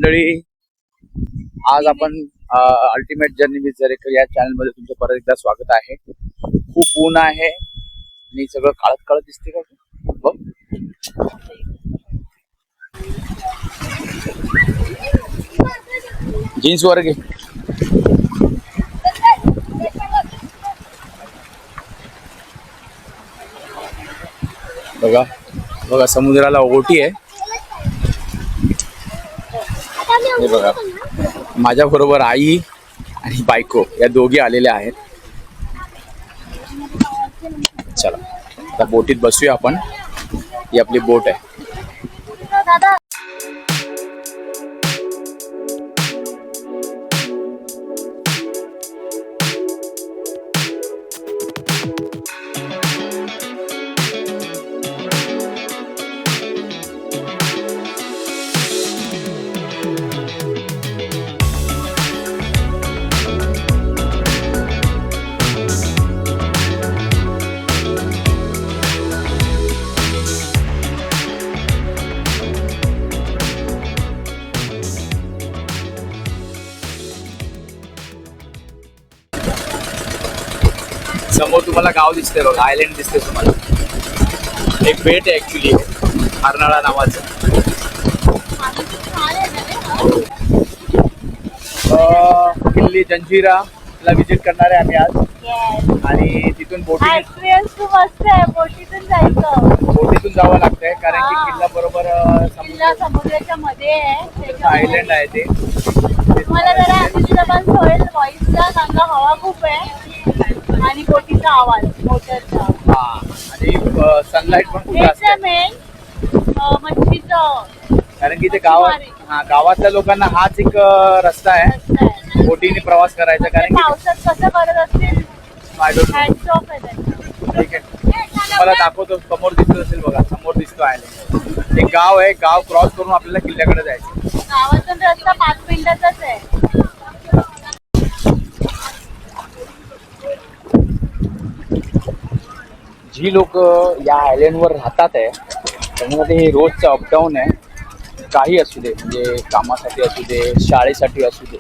मंडळी, आज आपण अल्टिमेट जर्नी विथ झरेकर या चॅनल मध्ये तुमचं परत एकदा स्वागत आहे. खूप ऊन आहे आणि सगळं काळत काळत दिसते का बघ. जीन्स वर घे. बघा बघा समुद्राला ओटी आहे. हे बघा माझ्या बरोबर आई आणि बायको या दोघी आलेल्या आहेत. चला आता बोटीत बसूया आपण. ही आपली बोट आहे. समोर तुम्हाला गाव दिसतंय बघा. आयलंड दिसते तुम्हाला. एक बेट आहे ऍक्च्युली हरनाळा नावाचं. किल्ली जंजिरा ला विजिट करणार आहे आम्ही आज. आणि तिथून बोटीतून जायचं. बोटीतून जावं लागतंय कारण की किल्ला बरोबर समुद्राच्या मध्ये आहे. आयलंड आहे ते. मला जरा डिस्टर्बन्स होईल व्हॉइसचा कारण हवा खूप आहे आणि बोटीचा आवाज मोटरचा. आणि सनलाइट पण खूप जास्त आहे. मच्छीचं कारण की ते गावातल्या लोकांना हाच एक रस्ता आहे बोटीने प्रवास करायचा. कारण की पावसात कसं करत असतील. हॅट्स ऑफ आहे त्यांना. ठीक आहे मला दाखवतो. समोर दिसत असेल बघा. समोर दिसतो आयलंड. एक गाव आहे. गाव क्रॉस करून आपल्याला किल्ल्याकडे जायचं. गावातून रस्ता 5 मिनिटाचाच आहे. जी लोक या आयलंडवर राहतात आहे त्यामध्ये हे रोजचं अपडाऊन आहे. काही असू दे म्हणजे कामासाठी असू दे शाळेसाठी असू दे.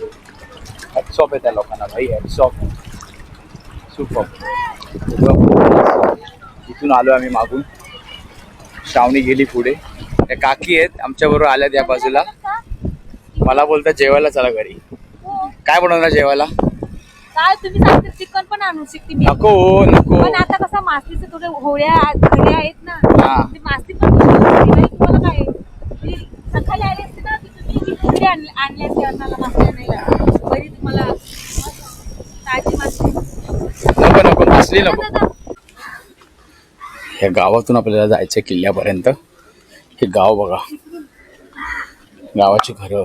हॅट्स ऑफ आहे त्या लोकांना भाई. Hats off. सुपर. इथून आलो आम्ही मागून. श्रावणी गेली पुढे. त्या काकी आहेत आमच्याबरोबर आल्यात या बाजूला. मला बोलतात जेवायला चला घरी. काय बनवणार जेवायला? काय तुम्ही सांगते चिकन पण आणू शकते मी. नको नको. पण आता कसं मासलीचं थोडे होळ्या घरी आहेत ना. ती मासली पण तुम्हाला काय सकाळी आली असते ना तुम्ही इकडे आणले असते अन्नाला मासली आणायला. बरी तुम्हाला ताजी मासली. नको नको मासली नको. या गावातून आपल्याला जायचं किल्ल्यापर्यंत. हे गाव बघा. गावाची घरं.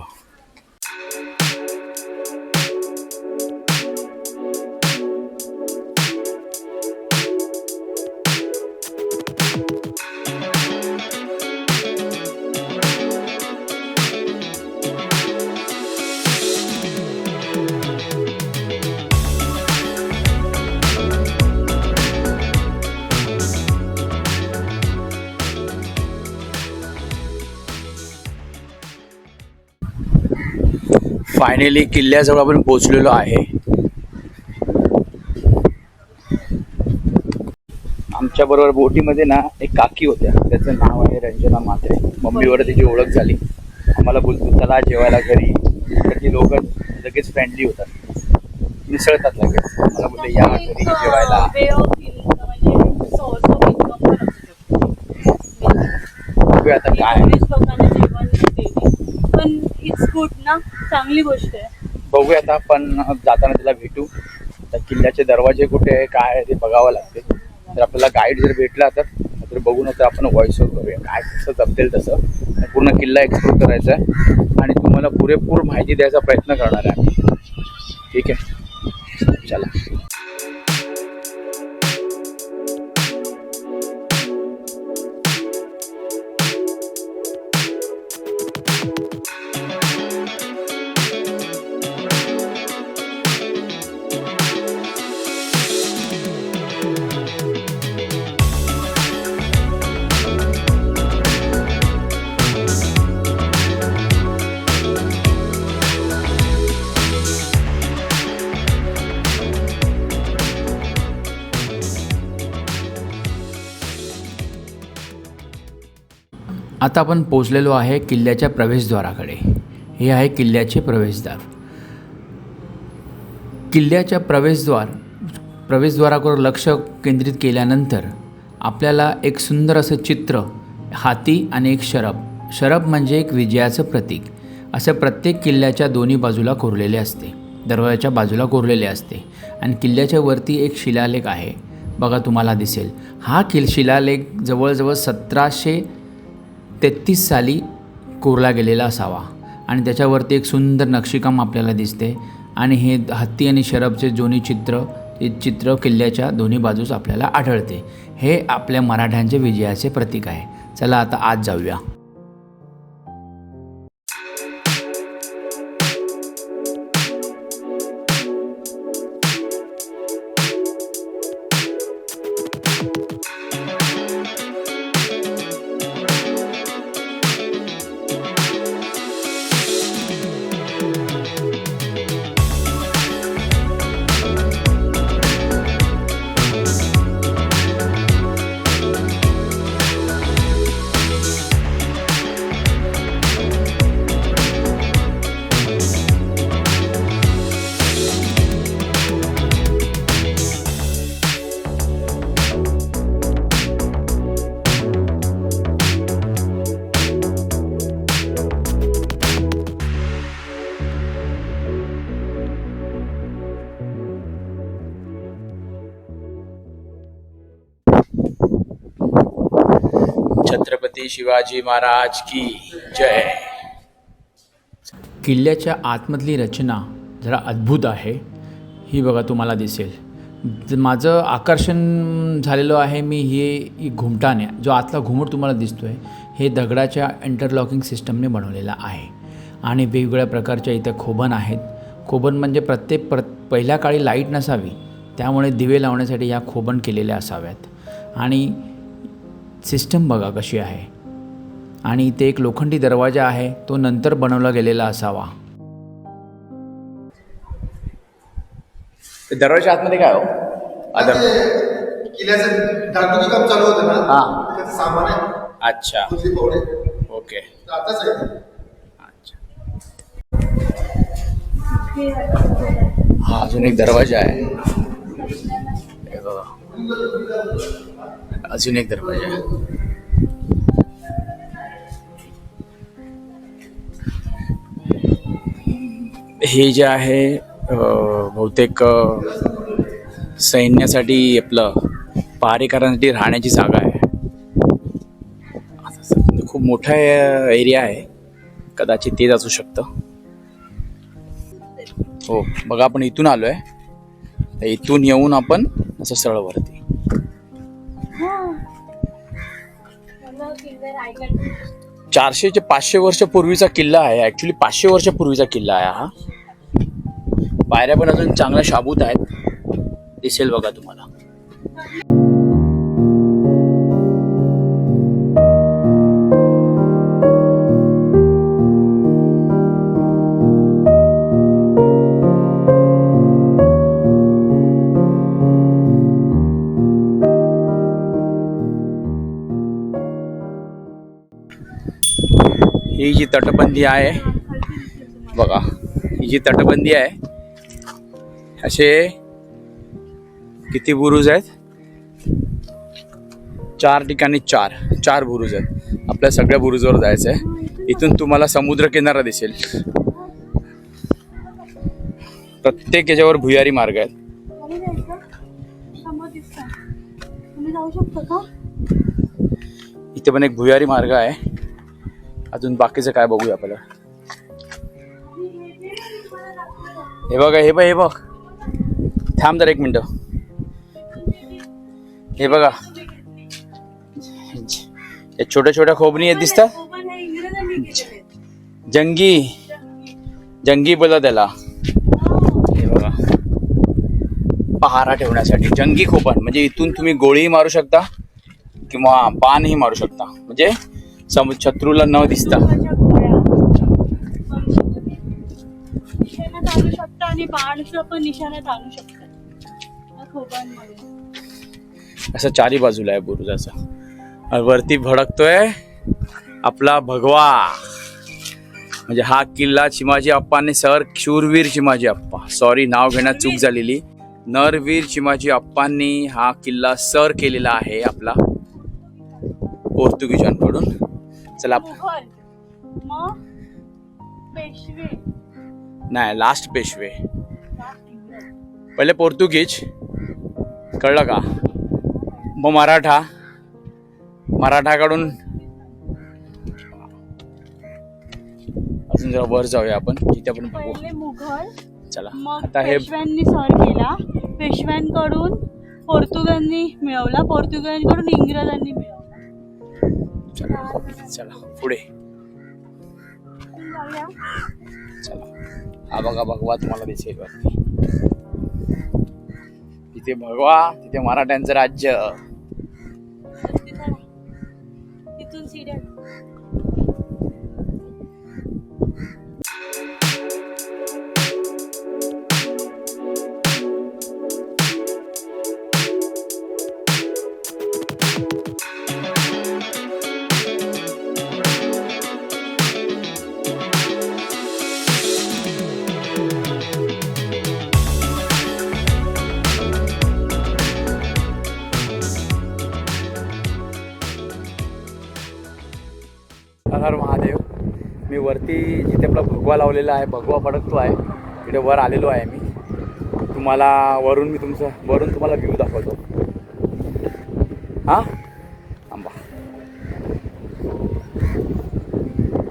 फायनली किल्ल्याजवळ आपण पोहोचलेलो आहे. आमच्या बरोबर बोटीमध्ये ना एक काकी होत्या. त्याचं नाव आहे रंजना म्हात्रे. मम्मीवर त्याची ओळख झाली. आम्हाला बोलतो चला जेवायला घरी. तर ती लोक लगेच फ्रेंडली होतात. मिसळतात लगेच. मला बोलले या घरी जेवायला. बघूया आता काय. पण इट्स गुड ना. चांगली गोष्ट आहे. बघूया आता. पण जाताना तिला भेटू. तर किल्ल्याचे दरवाजे कुठे आहे काय आहे ते बघावं लागते. जर आपल्याला गाईड जर भेटला तर बघू. नंतर आपण व्हॉइस ओव्हर करूया. काय कसं जमतेल तसं पूर्ण किल्ला एक्सप्लोर करायचा आहे आणि तुम्हाला पुरेपूर माहिती द्यायचा प्रयत्न करणार आहे आम्ही. ठीक आहे चला. आता आपण पोचलेलो आहे किल्ल्याच्या प्रवेशद्वाराकडे. हे आहे किल्ल्याचे प्रवेशद्वार. किल्ल्याच्या प्रवेशद्वाराकडे लक्ष केंद्रित केल्यानंतर आपल्याला एक सुंदर असं चित्र, हाती आणि एक शरभ म्हणजे एक विजयाचं प्रतीक, असं प्रत्येक किल्ल्याच्या दोन्ही बाजूला कोरलेले असते, दरवाजाच्या बाजूला कोरलेले असते. आणि किल्ल्याच्या वरती एक शिलालेख आहे बघा, तुम्हाला दिसेल. हा शिलालेख जवळजवळ 1733 साली कोरला गेलेला असावा आणि त्याच्यावरती एक सुंदर नक्षीकाम आपल्याला दिसते. आणि हे हत्ती आणि शरभचे दोन्ही चित्र किल्ल्याच्या दोन्ही बाजूस आपल्याला आढळते. हे आपल्या मराठ्यांचे विजयाचे प्रतीक आहे. चला आता आत जाऊया. छत्रपती शिवाजी महाराज की जय. किल्ल्याच्या आतमधली रचना जरा अद्भुत आहे. ही बघा तुम्हाला दिसेल. माझं आकर्षण झालेलं आहे मी ही घुमटाने, जो आतला घुमट तुम्हाला दिसतो आहे, हे दगडाच्या इंटरलॉकिंग सिस्टमने बनवलेला आहे. आणि वेगवेगळ्या प्रकारच्या इथं खोबण आहेत. खोबण म्हणजे पहिल्या काळी लाईट नसावी, त्यामुळे दिवे लावण्यासाठी ह्या खोबण केलेल्या असाव्यात. आणि सिस्टम बघा कशी आहे. आणि इथे एक लोखंडी दरवाजा आहे, तो नंतर बनवला गेलेला असावा. दरवाजा आतमध्ये काय हो? किल्ल्याचं डागडुजी काम चालू होतं ना, हां. त्याचं सामान आहे. अच्छा, दुसरी पावले ओके. आताच आहे. अच्छा, हा अजून एक दरवाजा आहे. हे बघा, अजून एक दरवाजा आहे. हे जे आहे बहुतेक सैन्यासाठी आपलं पहारे करण्यासाठी राहण्याची जागा आहे. खूप मोठा एरिया आहे, कदाचित तेच असू शकतं. हो बघा, आपण इथून आलो आहे, तर इथून येऊन आपण असं सरळ वरती. 400 ते 500 वर्ष पूर्वीचा किल्ला आहे. ऍक्च्युली 500 वर्ष पूर्वीचा किल्ला आहे हा. पायऱ्या पण अजून चांगल्या शाबूत आहेत, दिसेल बघा तुम्हाला. ही जी तटबंदी आहे बघा, ही जी तटबंदी आहे, असे किती बुरुज आहेत? 4 ठिकाणी चार बुरुज आहेत. आपल्या सगळ्या बुरुजवर जायचं आहे. इथून तुम्हाला समुद्र किनारा दिसेल. प्रत्येक याच्यावर भुयारी मार्ग आहेत. इथे पण एक भुयारी मार्ग आहे. अजून बाकीचं काय बघूया आपल्याला. हे बघा, हे बघ, थांब जरा एक मिनिट. हे बघा, हे छोट्या छोट्या खोबणी आहेत दिसतात. जंगी बोला त्याला. हे बघा, पहारा ठेवण्यासाठी जंगी खोबण. म्हणजे इथून तुम्ही गोळीही मारू शकता किंवा बाणही मारू शकता, म्हणजे शत्रूला न दिसता. आणि बाणचं पण निशाण्यात आणू शकतात असं चारी बाजूला आहे बुरुजाचा. वरती भडकतोय आपला भगवा, म्हणजे हा किल्ला चिमाजी अप्पांनी सर शूरवीर चिमाजी अप्पा, सॉरी नाव घेण्यात चूक झालेली, नरवीर चिमाजी अप्पांनी हा किल्ला सर केलेला आहे आपला पोर्तुगीजांकडून. चला मुघल, मग पेशवे, नाही लास्ट पेशवे, पहिले पोर्तुगीज, कळलं का, मग मराठाकडून अजून जरा वर जाऊया आपण, तिथे आपण बघू. पहिले मुघल, चला मग आता हे पेशव्यांनी सर केला, पेशव्यांकडून पोर्तुगालनी मिळवला, पोर्तुगालकडून इंग्रजांनी मिळवला. चला पुढे जाऊया. चला. हा बघा भगवा तुम्हाला दिसेल वरती, तिथे भगवा, तिथे मराठ्यांचं राज्य. तिथून सीड्या. हर हर महादेव. मी वरती जिथे आपला भगवा लावलेला आहे, भगवा फडकतो आहे, तिथे वर आलेलो आहे मी. तुम्हाला वरून तुम्हाला व्ह्यू दाखवतो. हा थांबा,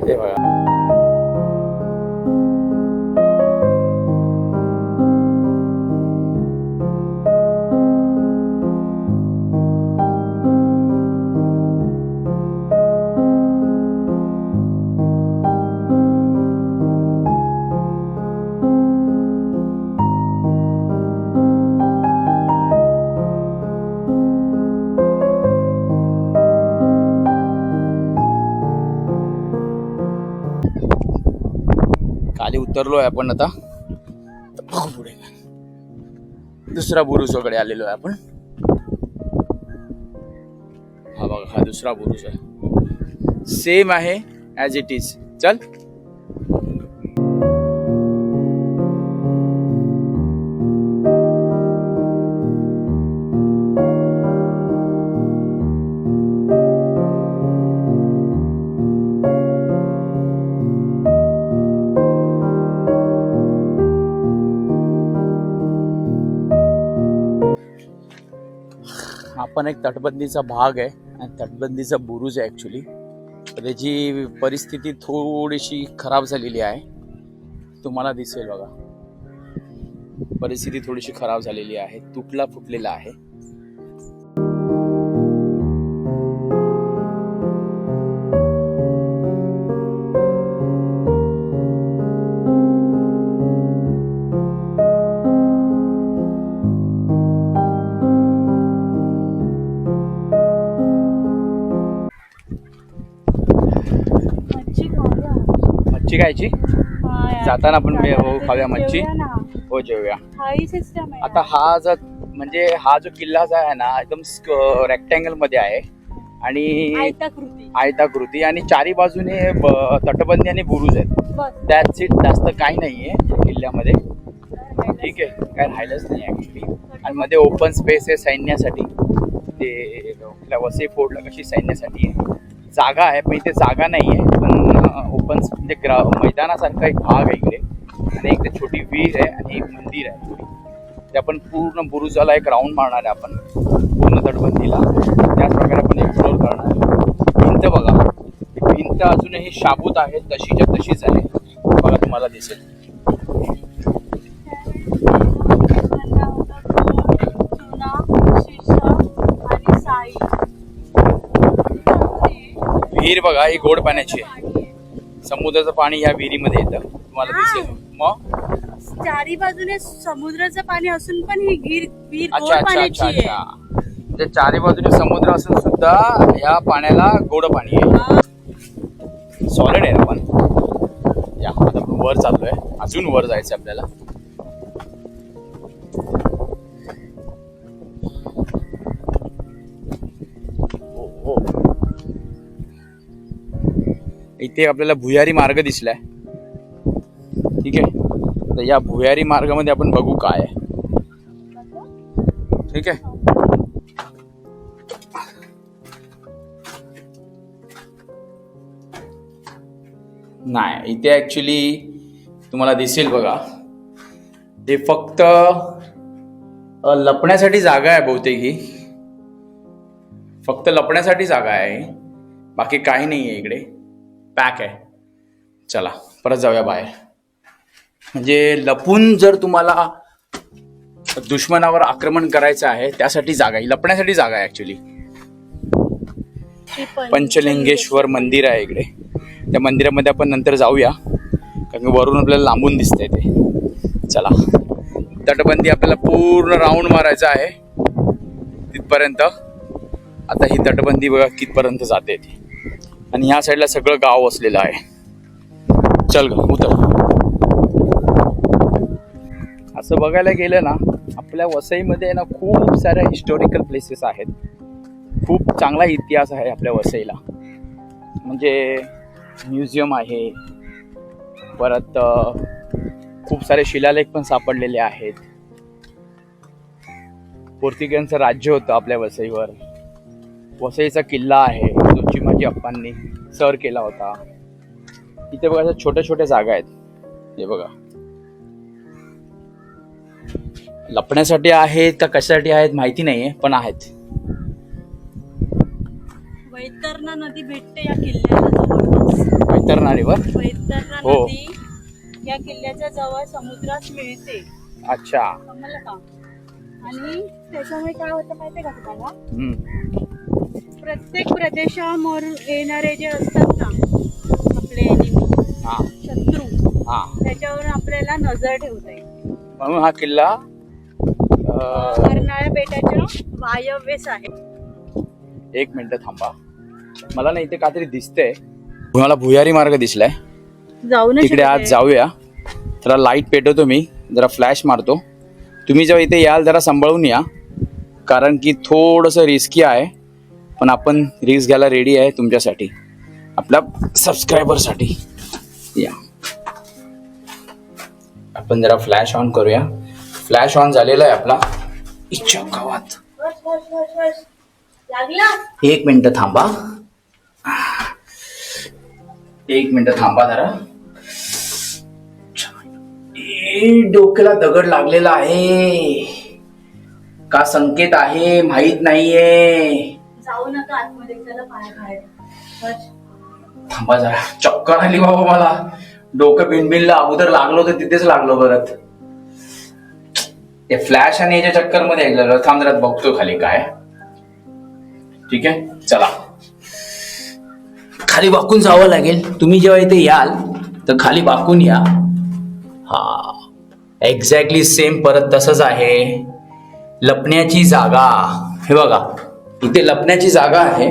हे बघा. खाली उतरलो आहे आपण आता, बघू पुढे दुसरा बुरुज वगैरे आलेलो आहे आपण. हा बघा, हा दुसरा बुरुज आहे, सेम आहे ॲज इट इज. चल आपण एक तटबंदीचा भाग आहे आणि तटबंदीचा बुरुज आहे ॲक्च्युली. त्याची परिस्थिती थोडीशी खराब झालेली आहे, तुम्हाला दिसेल बघा. परिस्थिती थोडीशी खराब झालेली आहे, तुटला फुटलेला आहे. मच्छी खायची जाताना आपण खाऊया मच्छी. हो जेवूया. आता हा जो किल्ला आहे ना, एकदम रेक्टँगल मध्ये आहे आणि आयताकृती आणि चारी बाजूने तटबंदी आणि बुरुज आहेत. दॅट्स इट, जास्त काही नाहीये किल्ल्यामध्ये. ठीक आहे, काय राहिलंच नाही ऍक्च्युली. आणि मध्ये ओपन स्पेस आहे सैन्यासाठी, ते वसई फोर्टला कशी सैन्यासाठी आहे जागा आहे, पण इथे जागा नाही आहे. पण ओपन म्हणजे मैदानासारखा एक भाग आहे इकडे, आणि एक ते छोटी विहीर आहे आणि एक मंदिर आहे. ते आपण पूर्ण बुरुजाला एक राऊंड मारणार आहे आपण, पूर्ण तटबंदीला. त्याच प्रकारे आपण एक्सप्लोर करणार आहे. भिंत बघा, भिंत अजूनही शाबूत आहे, तशीच्या तशीच आहे बघा, तुम्हाला दिसेल. विहीर बघा, ही गोड पाण्याची आहे. समुद्राचं पाणी ह्या विहिरीमध्ये येतं, तुम्हाला दिसेल. मग चारी बाजूने समुद्राचं पाणी असून पण ही विहीर गोड अच्छा अच्छा पाण्याची अच्छा आहे. अच्छा, म्हणजे चारी बाजूने समुद्र असून सुद्धा या पाण्याला गोड पाणी आहे. सॉलिड आहे आपण. या आता आपण वर चाललोय, अजून वर जायचं आपल्याला. इथे आपल्याला भुयारी मार्ग दिसलाय. ठीक आहे, तर या भुयारी मार्गामध्ये आपण बघू काय आहे. ठीक आहे, नाही इथे ऍक्च्युली तुम्हाला दिसेल बघा, ते फक्त लपण्यासाठी जागा आहे बहुतेक. ही फक्त लपण्यासाठी जागा आहे, बाकी काही नाही आहे इकडे. पॅक आहे. चला परत जाऊया बाहेर. म्हणजे लपून जर तुम्हाला दुश्मनावर आक्रमण करायचं आहे त्यासाठी जागा आहे, लपण्यासाठी जागा आहे ऍक्च्युली. पंचलिंगेश्वर मंदिर आहे इकडे. त्या मंदिरामध्ये आपण नंतर जाऊया, कारण की वरून आपल्याला लांबून दिसतंय ते. चला, तटबंदी आपल्याला पूर्ण राऊंड मारायचा आहे तिथपर्यंत. आता ही तटबंदी बघा कितपर्यंत जाते ती, आणि ह्या साईडला सगळं गाव वसलेलं आहे. चल ग उतर. असं बघायला गेलं ना, आपल्या वसईमध्ये ना खूप साऱ्या हिस्टॉरिकल प्लेसेस आहेत. खूप चांगला इतिहास आहे आपल्या वसईला. म्हणजे म्युझियम आहे, परत खूप सारे शिलालेख पण सापडलेले आहेत. पोर्तुगीजांचं राज्य होतं आपल्या वसईवर. वसईचा किल्ला आहे जो चिमाजी अप्पांनी सर केला होता. इथे बघा अशा छोट्या छोट्या जागा आहेत. हे बघा, लपण्यासाठी आहेत का कशासाठी आहेत माहिती नाहीये, पण आहेत. वैतरणा नदी भेटते या किल्ल्याच्या. वैतरणा रिवर. वैतरणा हो. नदी या किल्ल्याच्या जवळ समुद्रात मिळते. अच्छा. समजलं का? आणि त्याच्यामुळे काय होतं माहितीये का तुम्हाला, प्रत्येक प्रदेशावरून येणारे जे असतात ना आपले शत्रू, त्याच्यावर आपल्याला नजर ठेवता येईल. म्हणून हा किल्ला कर्नाळ्या बेटाच्या वायव्येस आहे. एक मिनिट थांबा, मला ना इथे काहीतरी दिसतंय. मला भुयारी मार्ग दिसलाय. जाऊ ना तिकडे आज जाऊया. जरा लाईट पेटवतो मी, जरा फ्लॅश मारतो. तुम्ही जेव्हा इथे याल जरा सांभाळून या, कारण की थोडंसं रिस्की आहे, पण आपण रिस्क घ्यायला रेडी आहे तुमच्यासाठी, आपल्या सबस्क्रायबरसाठी. या आपण जरा फ्लॅश ऑन करूया. फ्लॅश ऑन झालेला आहे आपला. इच्छा गावात एक मिनिट थांबा, एक मिनिट थांबा जरा. डोक्याला दगड लागलेला आहे का संकेत आहे माहित नाहीये. जाऊ नका आतमध्ये, त्याला पाय बाहेर. थांबा जरा, चक्कर आली बाबा मला. डोकं बिनबिनला अगोदर लागलो होतं तिथेच लागलो परत. ते फ्लॅश आणि याच्या चक्कर मध्ये ऐकलं. थांब जरा बघतो खाली काय. ठीक आहे, चला खाली वाकून जावं लागेल. तुम्ही जेव्हा इथे याल तर खाली वाकून या. हा एक्झॅक्टली सेम परत तसंच आहे. लपण्याची जागा, हे बघा इथे लपण्याची जागा आहे.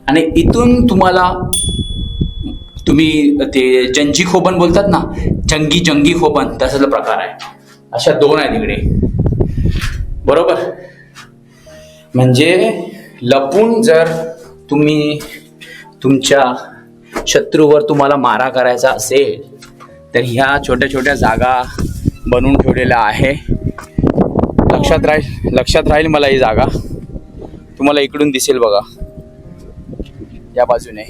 आणि इथून तुम्हाला, तुम्ही ते जंजी खोबन बोलतात ना, जंगी खोबन, तसाच प्रकार आहे. अशा दोन आहेत इकडे, बरोबर. म्हणजे लपून जर तुम्ही तुमच्या शत्रूवर तुम्हाला मारा करायचा असेल तर ह्या छोट्या छोट्या जागा बनवून ठेवलेल्या आहे. लक्षात राहील मला ही जागा. तुम्हाला इकडून दिसेल बघा या बाजूने,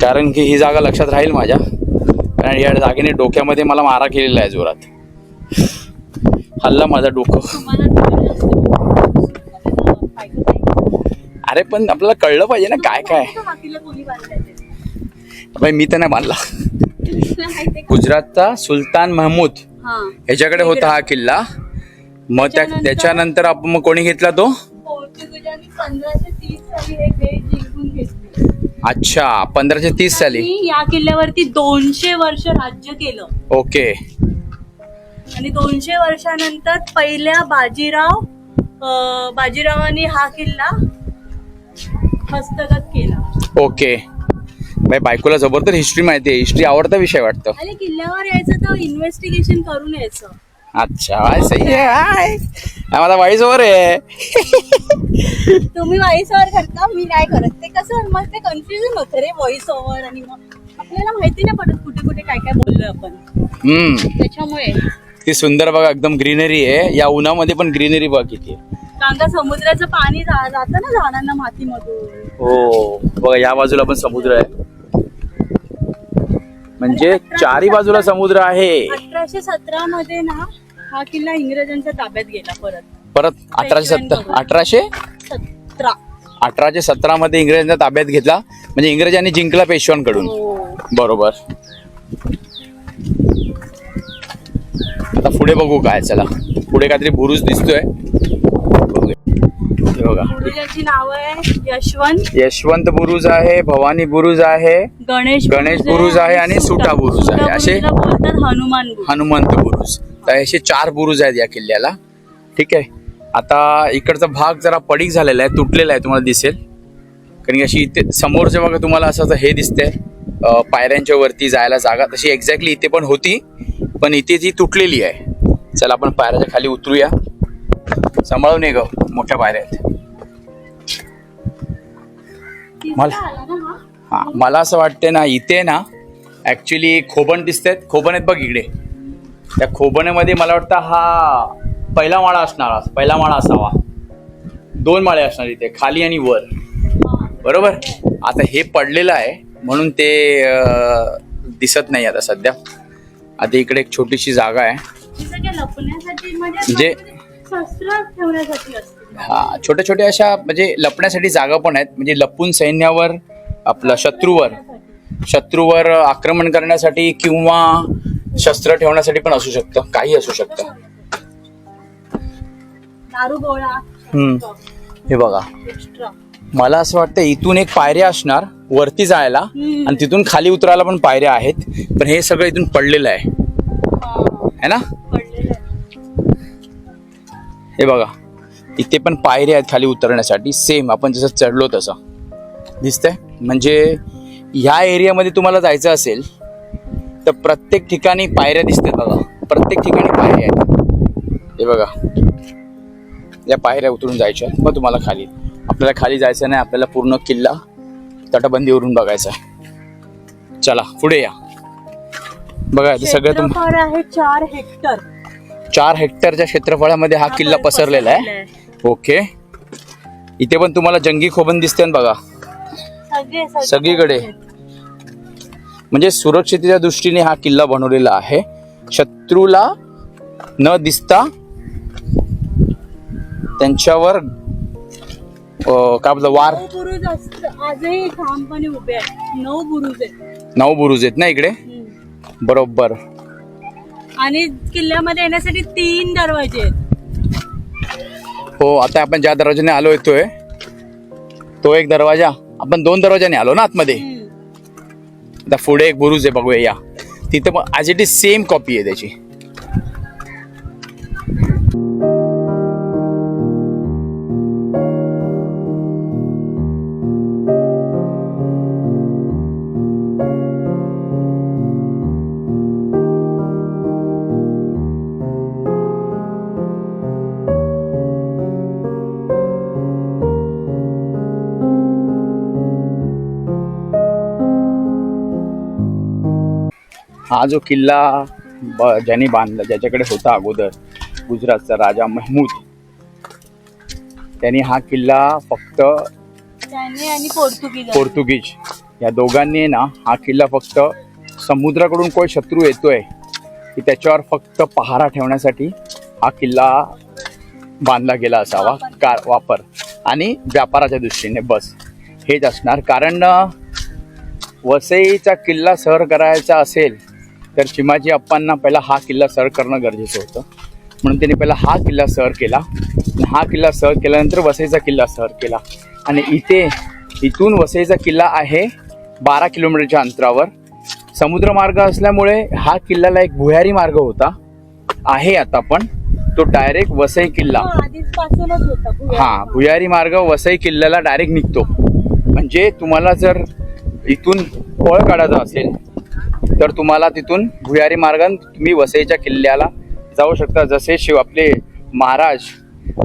कारण की ही जागा लक्षात राहील माझ्या, कारण या जागेने डोक्यामध्ये मला मारा केलेला आहे जोरात. हल्ला माझा डोकं. अरे पण आपल्याला कळलं पाहिजे ना काय काय. भाई मी तर नाही बांधला. गुजरातचा सुलतान महमूद ह्याच्याकडे होता हा किल्ला. मग त्याच्यानंतर आपण मग कोणी घेतला तो? पोर्तुगीजांनी 1530 साली हे बेट जिंकून घेतले. अच्छा, 1530 साली. या किल्ल्यावरती 200 वर्ष राज्य केलं. ओके. आणि 200 वर्षानंतर पहिल्या बाजीरावांनी हा किल्ला हस्तगत केला. ओके. बायकोला जबरदस्त हिस्ट्री माहिती आहे. हिस्ट्री आवडता विषय वाटतं. आणि किल्ल्यावर यायचं तर इन्व्हेस्टिगेशन करून यायचं. अच्छा भाई सही है हाय माझा वॉइस ओव्हर आहे. तुम्ही व्हॉइस ओव्हर करता, मी नाही करत. ते कसं मग ते कन्फ्युजन होतं रे व्हॉइस ओव्हर आणि मग आपल्याला माहिती नाही पडत कुठे कुठे काय काय बोललोय आपण. त्याच्यामुळे ती सुंदर बघा एकदम ग्रीनरी आहे. या उन्हामध्ये पण ग्रीनरी बघा किती आहे. कारण का समुद्राचं पाणी जातं ना झाडांना मातीमधून. हो बघा या बाजूला पण समुद्र आहे, म्हणजे चारी बाजूला समुद्र आहे. 1817 मध्ये ना हा किल्ला इंग्रजांच्या ताब्यात गेला परत 1817 मध्ये इंग्रजांच्या ताब्यात घेतला, म्हणजे इंग्रजांनी जिंकला पेशव्यांकडून. बरोबर. आता पुढे बघू काय. चला पुढे काहीतरी बुरुज दिसतोय बघा. बुरुजाची नाव आहे यशवंत बुरुज आहे, भवानी बुरुज आहे, गणेश बुरुज आहे आणि सुटा बुरुज आहे. असे हनुमंत बुरुज. तर असे 4 बुरुज आहेत या किल्ल्याला. ठीक आहे. आता इकडचा भाग जरा पडीक झालेला आहे, तुटलेला आहे, तुम्हाला दिसेल. कारण की अशी इथे समोरच्या बघा तुम्हाला असं हे दिसतंय पायऱ्यांच्या वरती जायला जागा. तशी एक्झॅक्टली इथे पण होती, पण इथे ती तुटलेली आहे. चला आपण पायऱ्याच्या खाली उतरूया. सांभाळून ये ग, मोठ्या पायऱ्या आहेत. मला असं वाटते ना इथे ना ऍक्च्युली खोबण दिसतात. खोबण आहेत बघ इकडे. त्या खोबण्यामध्ये मला वाटतं हा पहिला माळा असणार, पहिला माळा असावा. 2 माळे असणार इथे, खाली आणि वर. बरोबर. आता हे पडलेलं आहे म्हणून ते दिसत नाही आता सध्या. आता इकडे एक छोटीशी जागा आहे, म्हणजे हा छोट्या छोट्या अशा म्हणजे लपण्यासाठी जागा पण आहेत. म्हणजे लपून सैन्यावर आपला शत्रूवर आक्रमण करण्यासाठी किंवा शस्त्र ठेवण्यासाठी पण असू शकतं, काही असू शकतं. हे बघा मला असं वाटतं इथून एक पायऱ्या असणार वरती जायला आणि तिथून खाली उतरायला पण पायऱ्या आहेत. पण हे सगळं इथून पडलेलं आहे ना. हे बघा इथे पण पायऱ्या आहेत खाली उतरण्यासाठी, सेम आपण जसं चढलो तसं दिसतंय. म्हणजे ह्या एरियामध्ये तुम्हाला जायचं असेल तर प्रत्येक ठिकाणी पायऱ्या दिसतात बघा. प्रत्येक ठिकाणी पायऱ्या आहेत. हे बघा या पायऱ्या उतरून जायच्या. मग तुम्हाला खाली, आपल्याला खाली जायचं नाही, आपल्याला पूर्ण किल्ला तटबंदीवरून बघायचा आहे. चला पुढे या. बघा सगळं आहे 4 हेक्टर. 4 हेक्टरच्या क्षेत्रफळामध्ये हा किल्ला पसरलेला आहे. ओके. इथे पण तुम्हाला जंगी खोबण दिसते ना बघा सगळीकडे. म्हणजे सुरक्षितेच्या दृष्टीने हा किल्ला बनवलेला आहे. शत्रूला न दिसता त्यांच्यावर काय आपलं वार. आजही ठामपणे उभे आहेत. 9 बुरुज आहेत ना इकडे. बरोबर. आणि किल्ल्यामध्ये येण्यासाठी 3 दरवाजे आहेत. हो. आता आपण ज्या दरवाजाने आलो येतोय तो एक दरवाजा, आपण 2 दरवाजाने आलो ना आतमध्ये. आता पुढे एक बुरुज आहे बघूया या. तिथं पण as it is same copy आहे त्याची. हा जो किल्ला ज्यांनी बांधला, ज्याच्याकडे होता अगोदर गुजरातचा राजा महमूद, त्यांनी हा किल्ला फक्त आणि पोर्तुगीज या दोघांनी ना हा किल्ला फक्त समुद्राकडून कोण शत्रू येतोय की त्याच्यावर फक्त पहारा ठेवण्यासाठी हा किल्ला बांधला गेला असावा. वापर आणि व्यापाराच्या दृष्टीने बस हेच असणार. कारण वसईचा किल्ला सर करायचा असेल तर चिमाजी अप्पांना पहिला हा किल्ला सर करणं गरजेचं होतं. म्हणून त्यांनी पहिला हा किल्ला सर केला. हा किल्ला सर केल्यानंतर वसईचा किल्ला सर केला. आणि इथून वसईचा किल्ला आहे 12 किलोमीटरच्या अंतरावर. समुद्रमार्ग असल्यामुळे हा किल्ल्याला एक भुयारी मार्ग होता, आहे आता पण. तो डायरेक्ट वसई किल्ला भुयारी मार्ग वसई किल्ल्याला डायरेक्ट निघतो. म्हणजे तुम्हाला जर इथून पळ काढायचा असेल तर तुम्हाला तिथून भुयारी मार्गाने तुम्ही वसईच्या किल्ल्याला जाऊ शकता. जसे आपले महाराज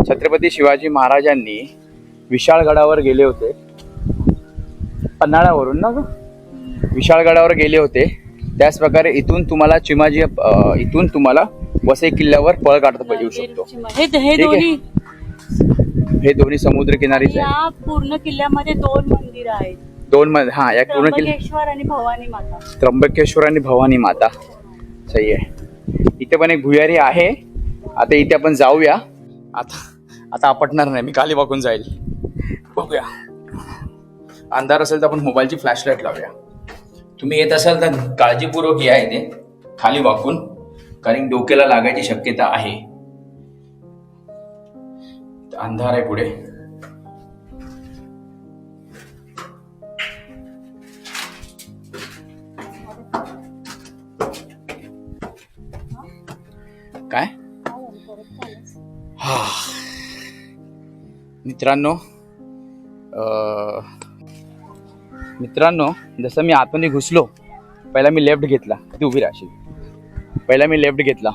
छत्रपती शिवाजी महाराजांनी विशाळगडावर गेले होते, पन्हाळ्यावरून ना ग, विशाळगडावर गेले होते, त्याच प्रकारे इथून तुम्हाला चिमाजी इथून तुम्हाला वसई किल्ल्यावर पळ काढता येऊ शकतो. हे ठीक आहे? दोन्ही हे दोन्ही समुद्र किनारीच आहे. या पूर्ण किल्ल्यामध्ये 2 मंदिर आहेत, हा, या पूर्ण किल्ला त्र्यंबकेश्वर आणि भवानी माता. त्र्यंबकेश्वर आणि भवानी माता. सही आहे. इथे पण एक भुयारी आहे. आता इथे आपण जाऊया. आता आपटणार नाही, मी खाली वाकून जाईल. बघूया, अंधार असेल तर आपण मोबाईलची फ्लॅशलाईट लावूया. तुम्ही येत असाल तर काळजीपूर्वक या इथे खाली वाकून, कारण डोक्याला लागायची शक्यता आहे. अंधार आहे पुढे. काय मित्रांनो, जसं मी आतमध्ये घुसलो, पहिला मी लेफ्ट घेतला. ती उभी राहशील. पहिला मी लेफ्ट घेतला,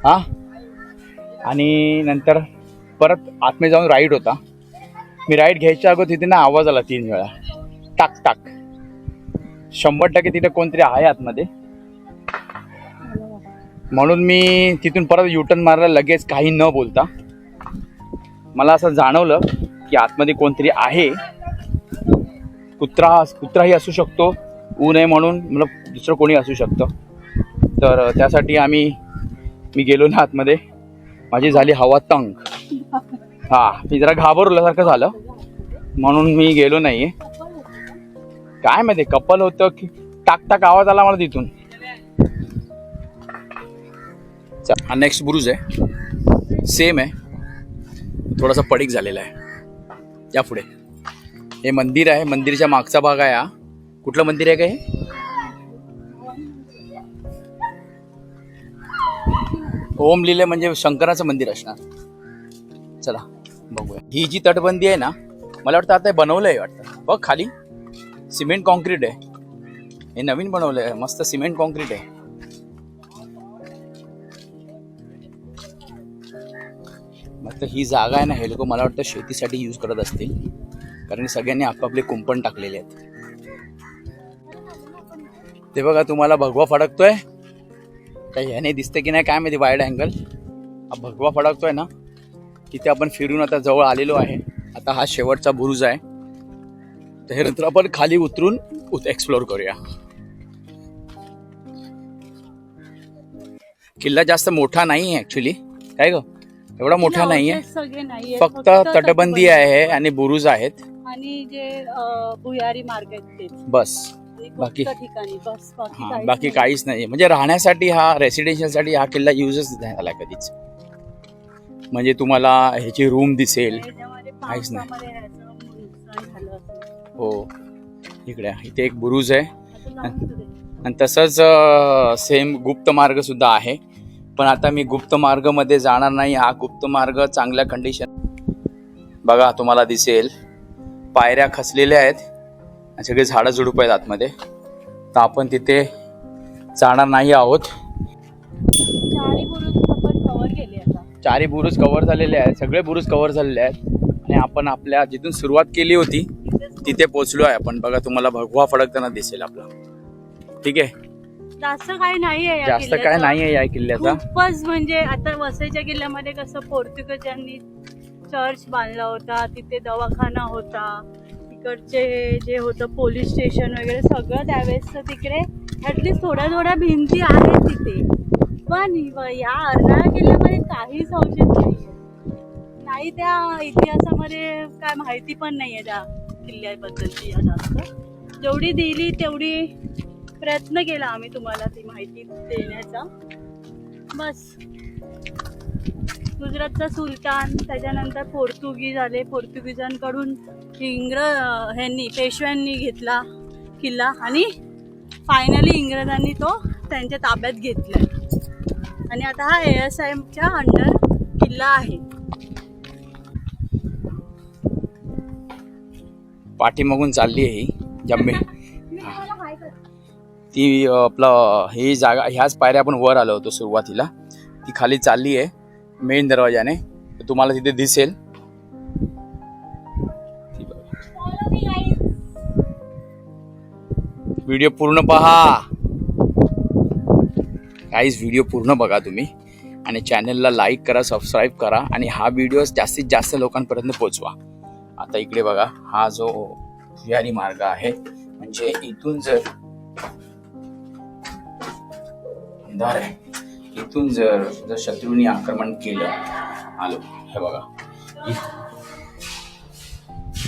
हा, आणि नंतर परत आतमध्ये जाऊन राईट होता. मी राईट घ्यायच्या अगोदर तिथे ना आवाज आला 3 वेळा, टाक टाक. 100% तिथे कोणतरी आहे आतमध्ये, म्हणून मी तिथून परत युटर्न मारला लगेच, काही न बोलता. मला असं जाणवलं की आतमध्ये कोणतरी आहे. कुत्राही असू शकतो, ऊन आहे म्हणून, मला दुसरं कोणी असू शकतं. तर त्यासाठी मी गेलो ना आतमध्ये, माझी झाली हवा तंग. मी जरा घाबरल्यासारखं झालं, म्हणून मी गेलो नाहीये. काय माहिती कपल होतं की टाक टाक आवाज आला मला तिथून. हा नेक्स्ट बुरुज आहे, सेम आहे, थोडासा पडीक झालेला आहे. या पुढे हे मंदिर आहे, मंदिरच्या मागचा भाग आहे. हा कुठलं मंदिर आहे का हे? ओम लिहिले म्हणजे शंकराचं मंदिर असणार. चला बघूया. ही जी तटबंदी आहे ना, मला वाटतं आता बनवलं आहे वाटतं. बघ खाली सिमेंट कॉन्क्रीट आहे. हे नवीन बनवलं आहे, मस्त सिमेंट कॉन्क्रीट आहे. मग ही जागा आहे ना, हे लोक मला वाटतं शेतीसाठी यूज करत असतील, कारण सगळ्यांनी आपापले कुंपण टाकलेले आहेत. ते बघा, तुम्हाला भगवा फडकतोय काही ह्याने दिसतं की नाही काय माहिती, वाईड अँगल. हा भगवा फडकतोय ना, तिथे आपण फिरून आता जवळ आलेलो आहे. आता हा शेवटचा बुरुज आहे, त्यानंतर आपण खाली उतरून एक्सप्लोर करूया. किल्ला जास्त मोठा नाही आहे ऍक्च्युली, काय ग, एवढा मोठा नाहीये. फक्त तटबंदी आहे आणि बुरुज आहेत आणि जे भुयारी मार्ग आहेत बस. बाकी काहीच नाही. म्हणजे राहण्यासाठी, हा रेसिडेन्शियल साठी हा किल्ला युजच नाही झाला कधीच. म्हणजे तुम्हाला ह्याची रूम दिसेल, काहीच नाही. हो, इथे एक बुरुज आहे, आणि तसंच सेम गुप्त मार्ग सुद्धा आहे. पण आता मी गुप्त मार्ग मध्ये जाणार नाही. हा गुप्त मार्ग चांगल्या कंडिशन, बघा तुम्हाला दिसेल पायऱ्या खचलेल्या आहेत, सगळे झाडं झुडूप आहेत आतमध्ये. तर आपण तिथे जाणार नाही आहोत. चारी बुरुज कव्हर झालेले आहेत, सगळे बुरुज कव्हर झालेले आहेत, आणि आपण आपल्या जिथून सुरुवात केली होती तिथे पोहोचलो आहे आपण. बघा तुम्हाला भगवा फडकताना दिसेल आपला. ठीक आहे, जास्त काय नाहीये या किल्ल्याचा. खूपच म्हणजे आता वसईच्या किल्ल्यामध्ये कसं पोर्तुगीजांनी चर्च बांधला होता, तिथे दवाखाना होता, तिकडचे जे होतं पोलीस स्टेशन वगैरे सगळं त्यावेळेस तिकडे ऍटलीस्ट थोड्या भिंती आहेत तिथे. पण या अर्नाळा किल्ल्यामध्ये काहीच अवशेष नाही. त्या इतिहासामध्ये काय माहिती पण नाहीये त्या किल्ल्याबद्दलची. जास्त जेवढी दिली तेवढी प्रयत्न केला आम्ही तुम्हाला ती माहिती देण्याचा. बस, गुजरातचा सुलतान, त्याच्यानंतर पोर्तुगीज आले, पोर्तुगीजांकडून पेशव्यांनी घेतला किल्ला, आणि फायनली इंग्रजांनी तो त्यांच्या ताब्यात घेतला. आणि आता हा ASIMच्या अंडर किल्ला आहे. पाठीमागून चालली आहे ही जम्मे. ती आपलं ही जागा, ह्याच पायऱ्या आपण वर आलो होतो सुरुवातीला, ती खाली चालली आहे मेन दरवाजाने. तर तुम्हाला तिथे दिसेल. व्हिडिओ पूर्ण पहा गाईज, व्हिडिओ पूर्ण बघा तुम्ही आणि चॅनलला लाईक करा, सबस्क्राईब करा आणि हा व्हिडिओ जास्तीत जास्त लोकांपर्यंत पोहोचवा. आता इकडे बघा, हा जो भुयारी मार्ग आहे, म्हणजे इथून जर अंधार आहे, इथून जर शत्रूंनी आक्रमण केलं, आलो हे बघा,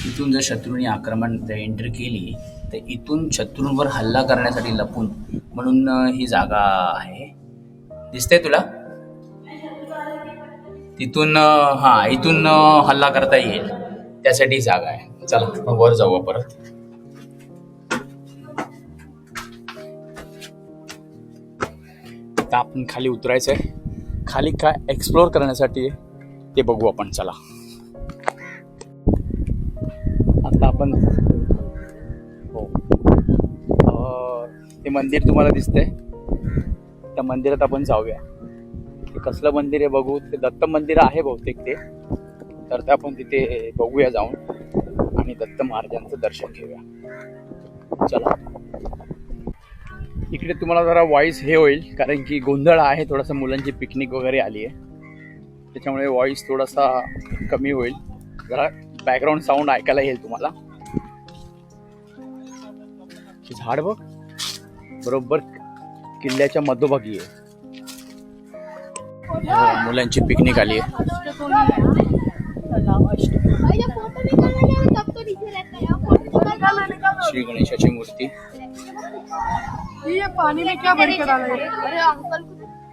इथून जर शत्रूंनी आक्रमण एंट्री केली तर इथून शत्रूंवर हल्ला करण्यासाठी लपून म्हणून ही जागा आहे. दिसते तुला? तिथून इथून हल्ला करता येईल त्यासाठी जागा आहे. चला आपण वर जाऊ परत. आता आपण खाली उतरायचं आहे. खाली काय एक्सप्लोर करण्यासाठी ते बघू आपण. चला आता आपण ते मंदिर तुम्हाला दिसतंय, त्या मंदिरात आपण जाऊया. ते कसलं मंदिर आहे बघू. ते दत्त मंदिर आहे बहुतेक ते. तर ते आपण तिथे बघूया जाऊन आणि दत्त महाराजांचं दर्शन घेऊया. चला. इकडे तुम्हाला जरा व्हॉइस हे होईल कारण की गोंधळ आहे थोडासा, मुलांची पिकनिक वगैरे आली आहे, त्याच्यामुळे व्हॉइस थोडासा कमी होईल. जरा बॅकग्राऊंड साऊंड ऐकायला येईल तुम्हाला. झाड बघ, बरोबर किल्ल्याच्या मधोभागी आहे. मुलांची पिकनिक आली आहे. श्री गणेशाची मूर्ती.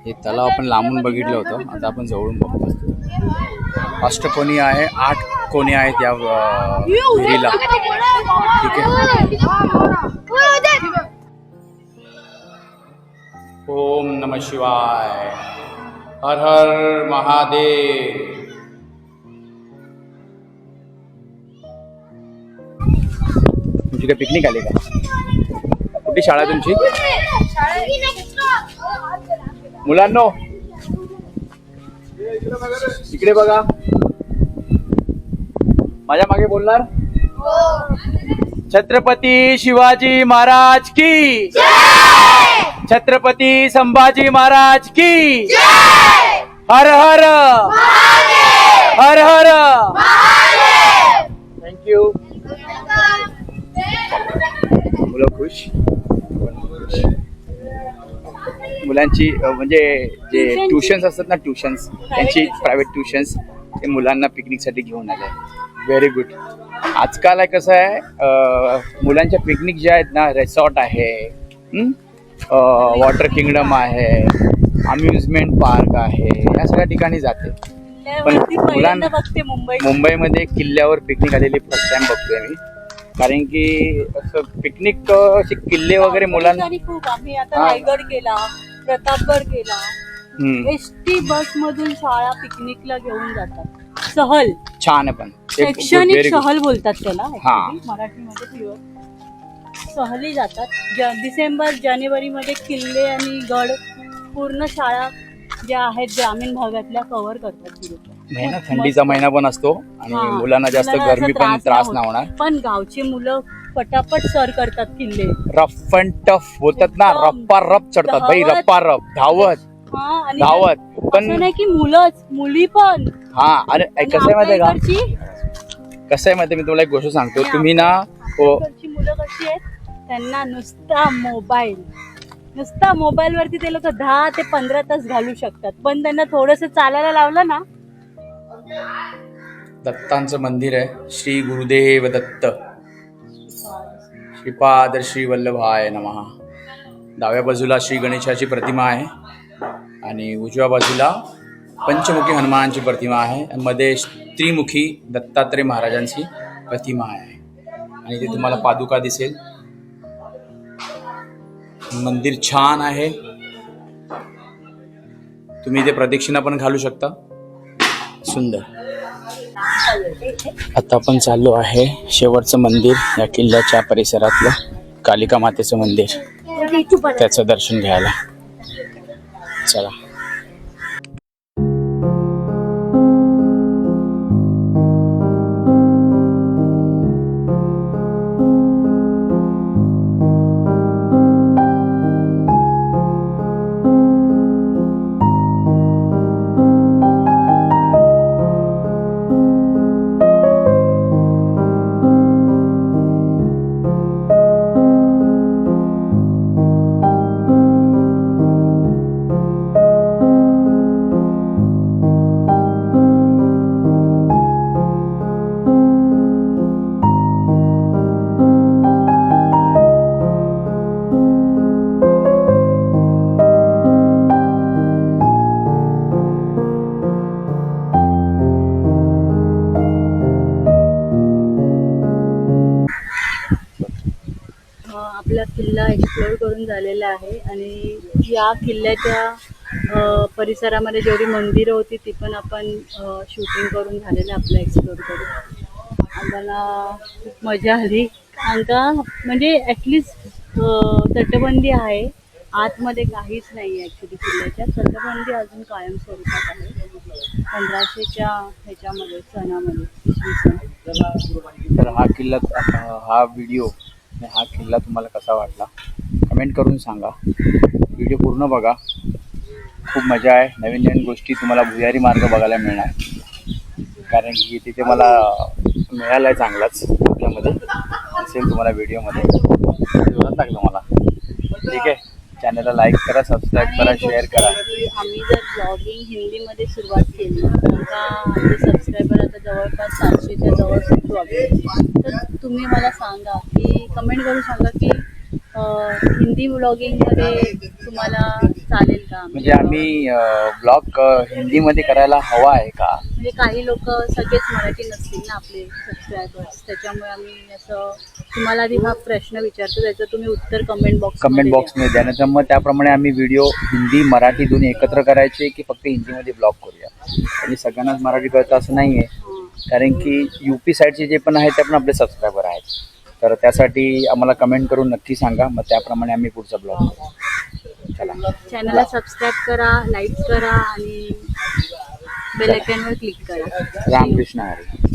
हे तलाव आपण लांबून बघितलं होतं, आता आपण जवळून बघतो. अष्टकोनी आहे, 8 कोणी आहेत या विहिरीला. ठीक आहे. ओम नमः शिवाय. हर हर महादेव. तुमची काय पिकनिक आली का? कुठली शाळा तुमची? मुलांनो इकडे बघा, माझ्या मागे बोलणार. छत्रपती शिवाजी महाराज की, छत्रपती संभाजी महाराज की. हर हर हर हर. थँक्यू. मुलं खुश. मुलांची म्हणजे जे ट्युशन्स असतात ना, ट्युशन्स त्यांची प्रायव्हेट ट्युशन्स, ते मुलांना पिकनिकसाठी घेऊन आले. Very good. आजकाल आहे कसं आहे, मुलांच्या पिकनिक ज्या आहेत ना, रिसॉर्ट आहे, वॉटर किंगडम आहे, अम्युजमेंट पार्क आहे, या सगळ्या ठिकाणी जाते. पण मुलांना मुंबईमध्ये किल्ल्यावर पिकनिक आलेली फर्स्ट टाइम बघतोय मी. कारण की असं पिकनिक असे किल्ले वगैरे मुलांना खूप. आम्ही आता रायगड गेला, प्रतापगड गेला, एसटी बस मधून शाळा पिकनिकला घेऊन जातात. सहल छान आहे, पण शैक्षणिक सहल बोलतात त्याला मराठीमध्ये. प्युअर सहली जातात. डिसेंबर जानेवारी मध्ये किल्ले आणि गड पूर्ण शाळा ज्या आहेत ग्रामीण भागातल्या कव्हर करतात. महिना थंडीचा महिना पण असतो आणि मुलांना जास्त गरमी पण त्रास नाही होणार. पण गावची मुलं पटापट सर करतात किल्ले. रफ अँड टफ बोलतात ना, रप्पा रप चढतात भाई, रप्पा रप धावत धावत. पण नाही की मुलंच, मुली पण. अरे कसं आहे माहितीये का, कसं आहे माहितीये, मी तुम्हाला एक गोष्ट सांगतो. तुम्ही ना मुलं कशी आहेत, त्यांना नुसता मोबाईल वरती ते लोक 10 ते 15 तास घालू शकतात. पण त्यांना थोडस चालायला लावलं ना. दत्तांचं मंदिर आहे. श्री गुरुदेव दत्त, श्रीपाद श्री वल्लभाय नमः. डाव्या बाजूला श्री गणेशाची प्रतिमा आहे आणि उजव्या बाजूला पंचमुखी हनुमानाची प्रतिमा आहे. मध्ये त्रिमुखी दत्तात्रय महाराजांची प्रतिमा आहे आणि ते तुम्हाला पादुका दिसेल. मंदिर छान आहे. तुम्ही इथे प्रदक्षिणा पण घालू शकता. सुंदर. आता आपण चाललो आहे शेवटचं मंदिर या किल्ल्याच्या परिसरातलं, कालिका मातेचं मंदिर. त्याचं दर्शन घ्यायला. चला. आपला किल्ला एक्सप्लोअर करून झालेला आहे आणि या किल्ल्याच्या परिसरामध्ये जेवढी मंदिरं होती ती पण आपण शूटिंग करून झालेलं आपलं एक्सप्लोअर करून. आम्हाला खूप मजा आली कारण म्हणजे ॲटलिस्ट तटबंदी आहे, आतमध्ये काहीच नाही आहे ॲक्च्युली. किल्ल्याच्या तटबंदी अजून कायमस्वरूपात आहे 1500च्या ह्याच्यामध्ये सणामध्ये इसवी सन. तर हा किल्ला, हा व्हिडिओ, हा किल्ला तुम्हाला कसा वाटला कमेंट करून सांगा. व्हिडिओ पूर्ण बघा, खूप मजा आहे. नवीन नवीन गोष्टी तुम्हाला भुयारी मार्ग बघायला मिळणार, कारण की तिथे मला मिळाला आहे चांगलाच. आपल्यामध्ये दिसेल तुम्हाला व्हिडिओमध्ये, जोरात लागलं मला. ठीक आहे, चॅनलला लाईक करा, सबस्क्राईब करा, शेअर करा. आम्ही जर ब्लॉगिंग हिंदीमध्ये सुरुवात केली तर आमचे सबस्क्रायबर आता जवळपास 700च्या जवळ सुरू आहे. तर तुम्ही मला सांगा की कमेंट करून सांगा की हिंदी ब्लॉगिंगमध्ये तुम्हाला चालेल का? म्हणजे आम्ही ब्लॉग हिंदीमध्ये करायला हवा आहे का? म्हणजे काही लोक सगळेच मराठी नसतील ना आपले सबस्क्रायबर्स, त्याच्यामुळे आम्ही असं तुम्हाला आधी हा प्रश्न विचारतो, त्याचं तुम्ही उत्तर कमेंट बॉक्समध्ये द्या. नंतर मग त्याप्रमाणे आम्ही व्हिडिओ हिंदी मराठी दोन्ही एकत्र करायचे की फक्त हिंदीमध्ये ब्लॉग करूया. आणि सगळ्यांनाच मराठी कळतं असं नाही आहे, कारण की UP साईडचे जे पण आहेत ते पण आपले सबस्क्रायबर आहेत. तर त्यासाठी आम्हाला कमेंट करून नक्की सांगा, मग त्याप्रमाणे आम्ही पुढचा ब्लॉग करू. चला, चॅनलला सबस्क्राईब करा, लाईक करा आणि बेल आयकॉनवर क्लिक करा. रामकृष्ण हरी.